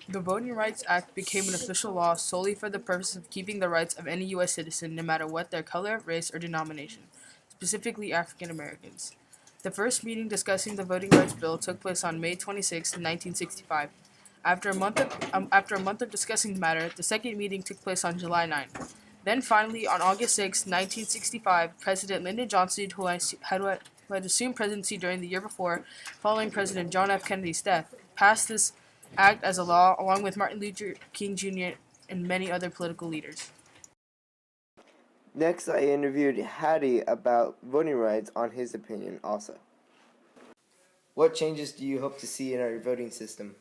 The Voting Rights Act became an official law solely for the purpose of keeping the rights of any U.S. citizen, no matter what their color, race, or denomination, specifically African Americans. The first meeting discussing the Voting Rights Bill took place on May 26, 1965. After a month of discussing the matter, the second meeting took place on July 9. Then finally, on August 6, 1965, President Lyndon Johnson, who had assumed presidency during the year before, following President John F. Kennedy's death, passed this act as a law along with Martin Luther King Jr. and many other political leaders. Next, I interviewed Hattie about voting rights on his opinion also. What changes do you hope to see in our voting system?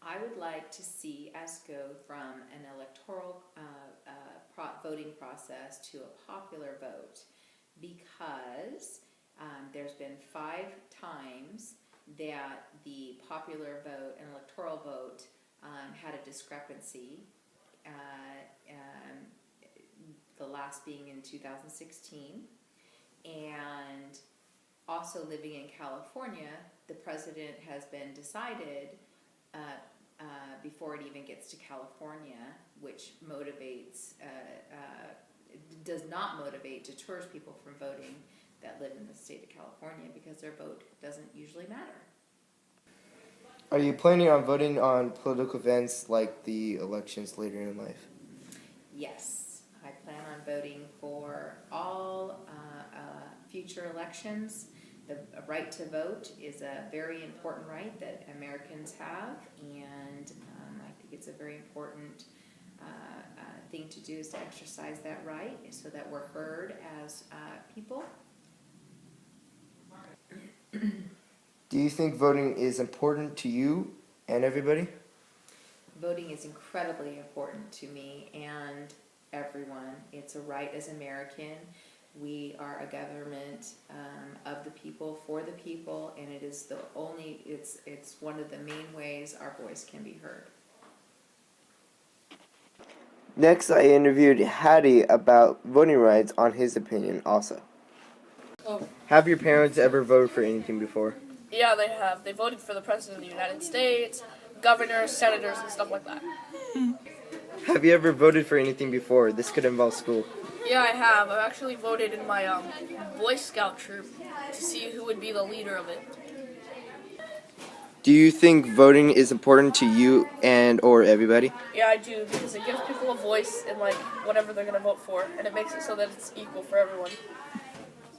I would like to see us go from an electoral voting process to a popular vote because there's been 5 times that the popular vote and electoral vote had a discrepancy, the last being in 2016, and also living in California, the president has been decided before it even gets to California, which does not motivate, deters people from voting that live in the state of California because their vote doesn't usually matter. Are you planning on voting on political events like the elections later in life? Yes, I plan on voting for all future elections. The right to vote is a very important right that Americans have, and I think it's a very important thing to do is to exercise that right so that we're heard as people. Do you think voting is important to you and everybody? Voting is incredibly important to me and everyone. It's a right as American. We are a government of the people, for the people, and it is it's one of the main ways our voice can be heard. Next, I interviewed Hattie about voting rights on his opinion also. Oh. Have your parents ever voted for anything before? Yeah, they have. They voted for the President of the United States, governors, senators, and stuff like that. Have you ever voted for anything before? This could involve school. Yeah, I have. I've actually voted in my Boy Scout troop to see who would be the leader of it. Do you think voting is important to you and or everybody? Yeah, I do, because it gives people a voice in whatever they're going to vote for, and it makes it so that it's equal for everyone.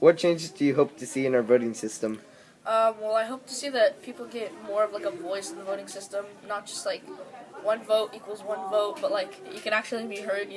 What changes do you hope to see in our voting system? Well, I hope to see that people get more of a voice in the voting system, not just one vote equals one vote, but you can actually be heard,